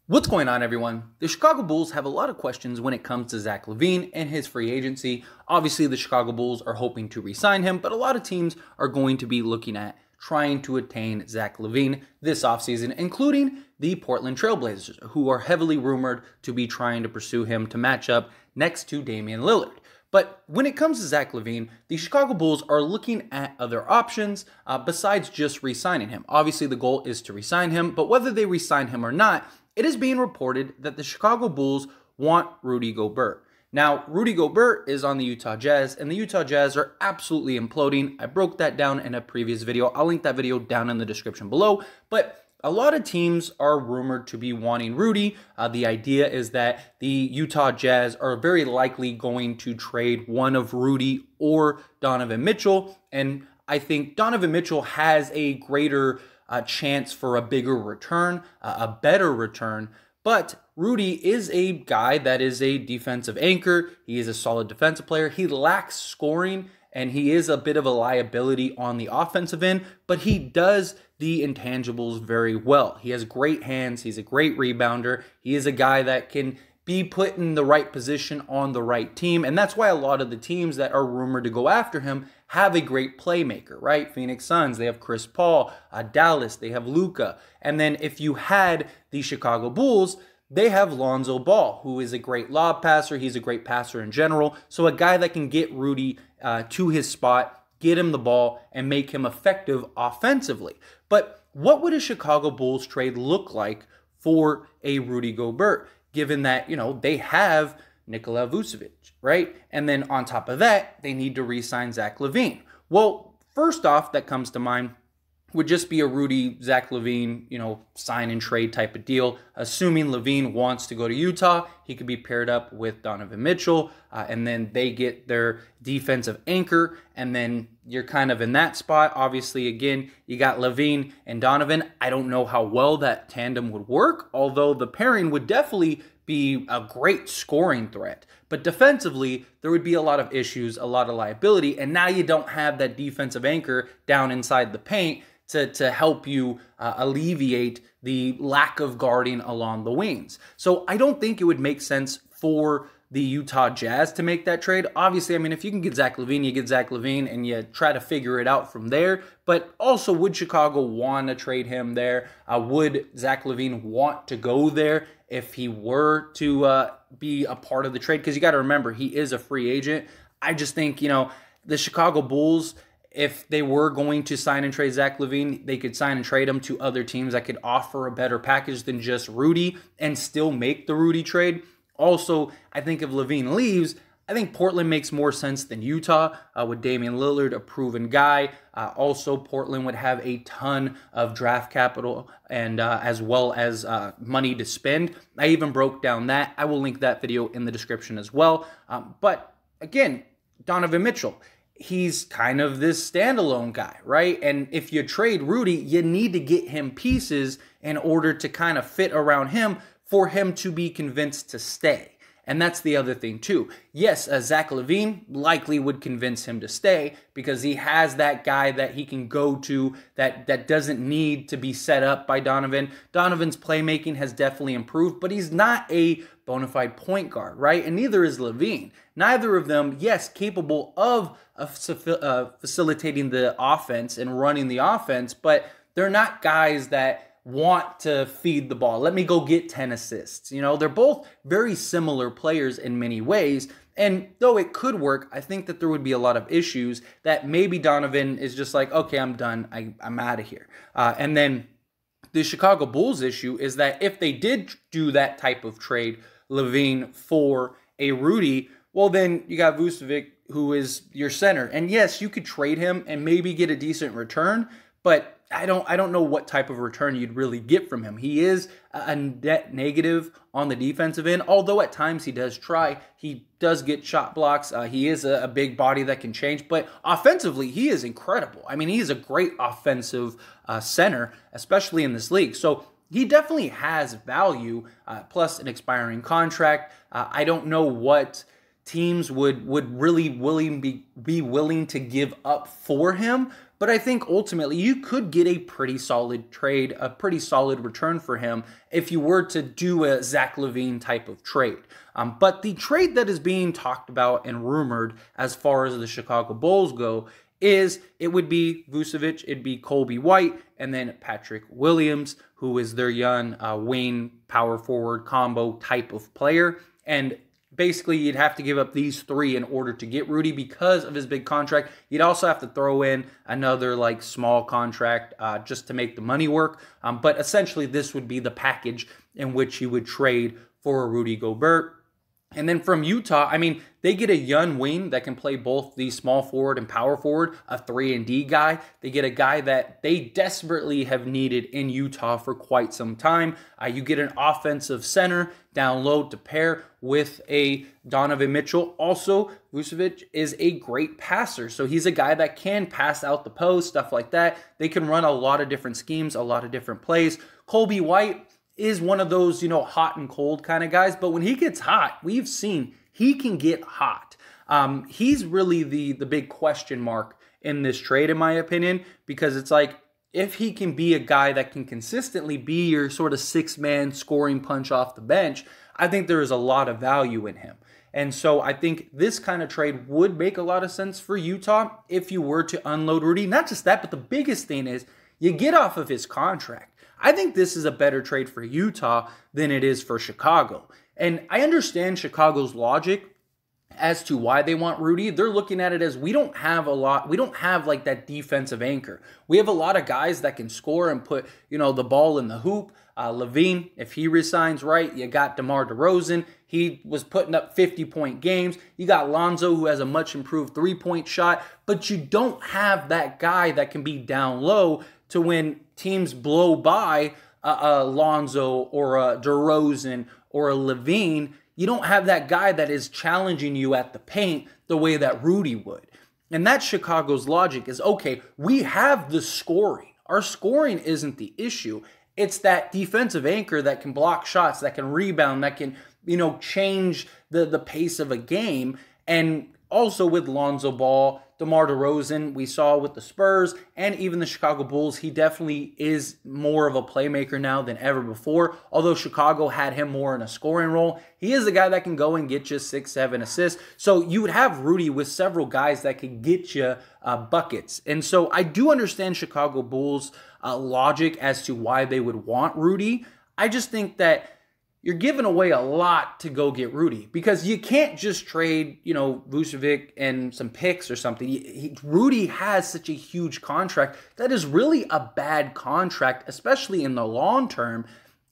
What's going on, everyone? The Chicago Bulls have a lot of questions when it comes to Zach Lavine and his free agency. Obviously, the Chicago Bulls are hoping to re-sign him, but a lot of teams are going to be looking at trying to attain Zach Lavine this offseason, including the Portland Trailblazers, who are heavily rumored to be trying to pursue him to match up next to Damian Lillard. But when it comes to Zach Lavine, the Chicago Bulls are looking at other options besides just re-signing him. Obviously, the goal is to re-sign him, but whether they re-sign him or not, it is being reported that the Chicago Bulls want Rudy Gobert. Now, Rudy Gobert is on the Utah Jazz, and the Utah Jazz are absolutely imploding. I broke that down in a previous video. I'll link that video down in the description below. But a lot of teams are rumored to be wanting Rudy. The idea is that the Utah Jazz are very likely going to trade one of Rudy or Donovan Mitchell. And I think Donovan Mitchell has a greater chance for a bigger return, a better return. But Rudy is a guy that is a defensive anchor. He is a solid defensive player. He lacks scoring, and he is a bit of a liability on the offensive end, but he does the intangibles very well. He has great hands. He's a great rebounder. He is a guy that can be put in the right position on the right team. And that's why a lot of the teams that are rumored to go after him have a great playmaker, right? Phoenix Suns, they have Chris Paul. Dallas, they have Luka. And then if you had the Chicago Bulls, they have Lonzo Ball, who is a great lob passer. He's a great passer in general. So a guy that can get Rudy to his spot, get him the ball, and make him effective offensively. But what would a Chicago Bulls trade look like for a Rudy Gobert, given that, they have Nikola Vucevic, right? And then on top of that, they need to re-sign Zach Lavine. Well, first off, that comes to mind would just be a Rudy, Zach Lavine, sign and trade type of deal. Assuming Lavine wants to go to Utah, he could be paired up with Donovan Mitchell, and then they get their defensive anchor, and then you're kind of in that spot. Obviously, again, you got Lavine and Donovan. I don't know how well that tandem would work, although the pairing would definitely be a great scoring threat. But defensively, there would be a lot of issues, a lot of liability, and now you don't have that defensive anchor down inside the paint to help you alleviate the lack of guarding along the wings. So I don't think it would make sense for the Utah Jazz to make that trade. Obviously, if you can get Zach Lavine, you get Zach Lavine, and you try to figure it out from there. But also, would Chicago want to trade him there? Would Zach Lavine want to go there if he were to be a part of the trade? Because you got to remember, he is a free agent. I just think, the Chicago Bulls, if they were going to sign and trade Zach Lavine, they could sign and trade him to other teams that could offer a better package than just Rudy and still make the Rudy trade. Also, I think if Lavine leaves, I think Portland makes more sense than Utah with Damian Lillard, a proven guy. Also, Portland would have a ton of draft capital and as well as money to spend. I even broke down that. I will link that video in the description as well. But again, Donovan Mitchell, he's kind of this standalone guy, right? And if you trade Rudy, you need to get him pieces in order to kind of fit around him for him to be convinced to stay. And that's the other thing too. Yes, Zach Lavine likely would convince him to stay because he has that guy that he can go to that doesn't need to be set up by Donovan. Donovan's playmaking has definitely improved, but he's not a bona fide point guard, right? And neither is Lavine. Neither of them, yes, capable of facilitating the offense and running the offense, but they're not guys that want to feed the ball. Let me go get 10 assists. They're both very similar players in many ways. And though it could work, I think that there would be a lot of issues that maybe Donovan is just like, okay, I'm done. I'm out of here. And then the Chicago Bulls issue is that if they did do that type of trade, Lavine for a Rudy, well, then you got Vucevic, who is your center. And yes, you could trade him and maybe get a decent return, but I don't know what type of return you'd really get from him. He is a net negative on the defensive end, although at times he does try. He does get shot blocks. He is a big body that can change, but offensively, he is incredible. He is a great offensive center, especially in this league. So he definitely has value, plus an expiring contract. I don't know what teams would really be willing to give up for him, But I think ultimately you could get a pretty solid trade, a pretty solid return for him if you were to do a Zach Lavine type of trade. But the trade that is being talked about and rumored as far as the Chicago Bulls go is it would be Vucevic, it'd be Kobe White, and then Patrick Williams, who is their young wing power forward combo type of player. And basically, you'd have to give up these three in order to get Rudy because of his big contract. You'd also have to throw in another like small contract just to make the money work. But essentially, this would be the package in which you would trade for Rudy Gobert. And then from Utah, I mean, they get a young wing that can play both the small forward and power forward, a 3-and-D guy. They get a guy that they desperately have needed in Utah for quite some time. You get an offensive center down low to pair with a Donovan Mitchell. Also, Vucevic is a great passer, so he's a guy that can pass out the post, stuff like that. They can run a lot of different schemes, a lot of different plays. Kobe White is one of those, hot and cold kind of guys. But when he gets hot, we've seen he can get hot. He's really the big question mark in this trade, in my opinion, because it's like, if he can be a guy that can consistently be your sort of six-man scoring punch off the bench, I think there is a lot of value in him. And so I think this kind of trade would make a lot of sense for Utah if you were to unload Rudy. Not just that, but the biggest thing is you get off of his contract. I think this is a better trade for Utah than it is for Chicago. And I understand Chicago's logic as to why they want Rudy. They're looking at it as we don't have like that defensive anchor. We have a lot of guys that can score and put, the ball in the hoop. Lavine, if he resigns, right, you got DeMar DeRozan. He was putting up 50-point games. You got Lonzo, who has a much improved three-point shot, but you don't have that guy that can be down low to when teams blow by a Lonzo or a DeRozan or a Lavine. You don't have that guy that is challenging you at the paint the way that Rudy would. And that's Chicago's logic is, okay, we have the scoring. Our scoring isn't the issue. It's that defensive anchor that can block shots, that can rebound, that can, change the pace of a game. And also with Lonzo Ball, DeMar DeRozan, we saw with the Spurs and even the Chicago Bulls, he definitely is more of a playmaker now than ever before. Although Chicago had him more in a scoring role, he is a guy that can go and get you 6-7 assists. So you would have Rudy with several guys that could get you buckets. And so I do understand Chicago Bulls' logic as to why they would want Rudy. I just think that you're giving away a lot to go get Rudy because you can't just trade, Vucevic and some picks or something. Rudy has such a huge contract that is really a bad contract, especially in the long term.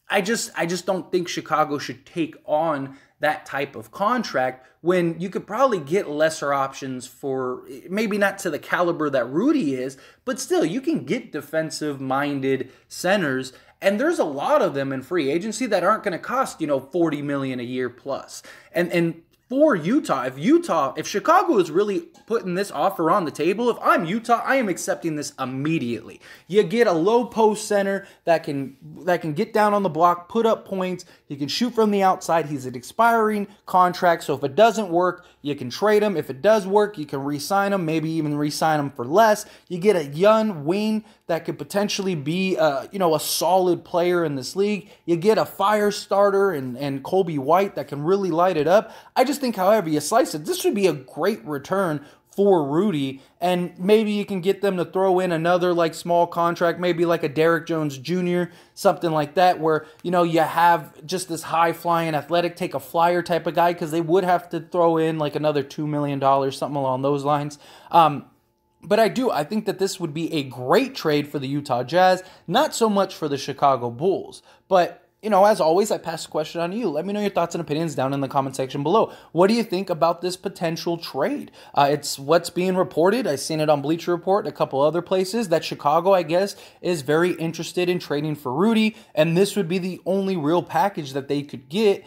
I just don't think Chicago should take on that type of contract when you could probably get lesser options for maybe not to the caliber that Rudy is, but still you can get defensive-minded centers. And there's a lot of them in free agency that aren't going to cost, $40 million a year plus. And for Utah, if Chicago is really putting this offer on the table, if I'm Utah, I am accepting this immediately. You get a low post center that can get down on the block, put up points. He can shoot from the outside. He's an expiring contract, so if it doesn't work, you can trade him. If it does work, you can re-sign him, maybe even re-sign him for less. You get a young wing that could potentially be a solid player in this league. You get a fire starter and Kobe White that can really light it up. I just think however you slice it, this would be a great return for Rudy, and maybe you can get them to throw in another small contract, maybe like a Derrick Jones Jr., something like that, where you have just this high-flying athletic, take a flyer type of guy, because they would have to throw in another $2 million, something along those lines. But I think that this would be a great trade for the Utah Jazz, not so much for the Chicago Bulls, but as always, I pass the question on to you. Let me know your thoughts and opinions down in the comment section below. What do you think about this potential trade? It's what's being reported. I've seen it on Bleacher Report and a couple other places that Chicago, I guess, is very interested in trading for Rudy, and this would be the only real package that they could get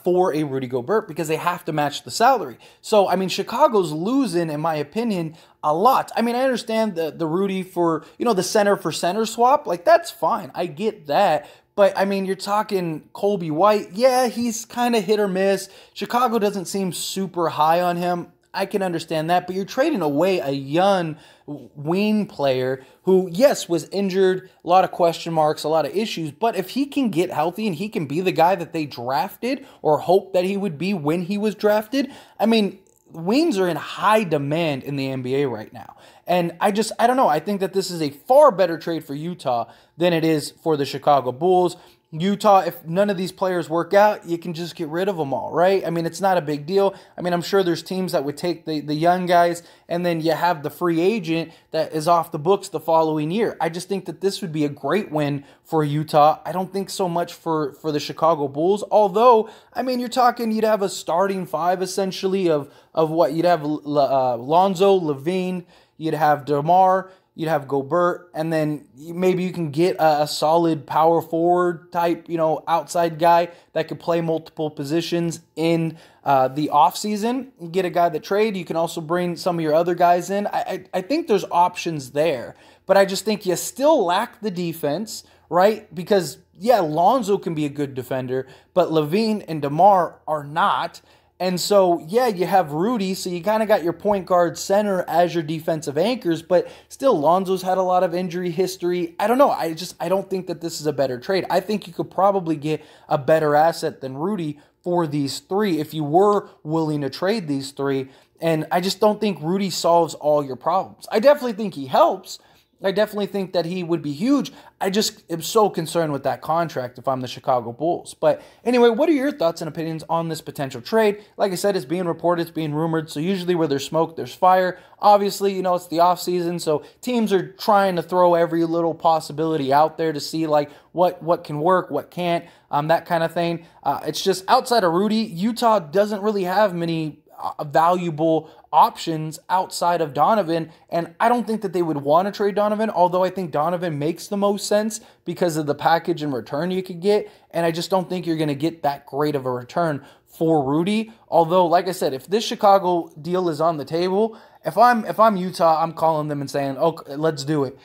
for a Rudy Gobert because they have to match the salary. So, Chicago's losing, in my opinion, a lot. I understand the Rudy for, the center for center swap. That's fine. I get that. But, you're talking Kobe White. Yeah, he's kind of hit or miss. Chicago doesn't seem super high on him. I can understand that, but you're trading away a young wing player who, yes, was injured, a lot of question marks, a lot of issues, but if he can get healthy and he can be the guy that they drafted or hope that he would be when he was drafted, I mean, wings are in high demand in the NBA right now. And I don't know. I think that this is a far better trade for Utah than it is for the Chicago Bulls. Utah, if none of these players work out, you can just get rid of them all, right? I mean, it's not a big deal. I mean, I'm sure there's teams that would take the young guys, and then you have the free agent that is off the books the following year. I just think that this would be a great win for Utah. I don't think so much for the Chicago Bulls, although, I mean, you're talking you'd have a starting five, essentially, of what? You'd have Lonzo, Lavine, you'd have DeMar, you'd have Gobert, and then maybe you can get a solid power forward type, outside guy that could play multiple positions in the offseason. You get a guy that trade. You can also bring some of your other guys in. I think there's options there, but I just think you still lack the defense, right? Because, yeah, Lonzo can be a good defender, but Lavine and DeMar are not. And so, yeah, you have Rudy, so you kind of got your point guard center as your defensive anchors, but still, Lonzo's had a lot of injury history. I don't know. I don't think that this is a better trade. I think you could probably get a better asset than Rudy for these three if you were willing to trade these three. And I just don't think Rudy solves all your problems. I definitely think he helps. I definitely think that he would be huge. I just am so concerned with that contract if I'm the Chicago Bulls. But anyway, what are your thoughts and opinions on this potential trade? Like I said, it's being reported, it's being rumored. So usually where there's smoke, there's fire. Obviously, it's the offseason, so teams are trying to throw every little possibility out there to see like what can work, what can't, that kind of thing. It's just outside of Rudy, Utah doesn't really have many valuable options outside of Donovan, and I don't think that they would want to trade Donovan, although I think Donovan makes the most sense because of the package in return you could get, and I just don't think you're going to get that great of a return for Rudy. Although, like I said, if this Chicago deal is on the table, if I'm Utah, I'm calling them and saying, okay, let's do it.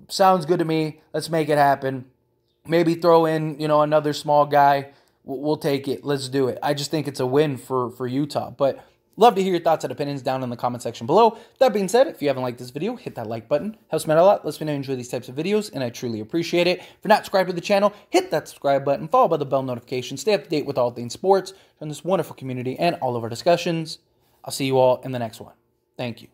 Sounds good to me. Let's make it happen. Maybe throw in, another small guy. We'll take it. Let's do it. I just think it's a win for Utah. But love to hear your thoughts and opinions down in the comment section below. That being said, if you haven't liked this video, hit that like button. Helps me out a lot. Lets me know you enjoy these types of videos, and I truly appreciate it. If you're not subscribed to the channel, hit that subscribe button, followed by the bell notification. Stay up to date with all things sports from this wonderful community and all of our discussions. I'll see you all in the next one. Thank you.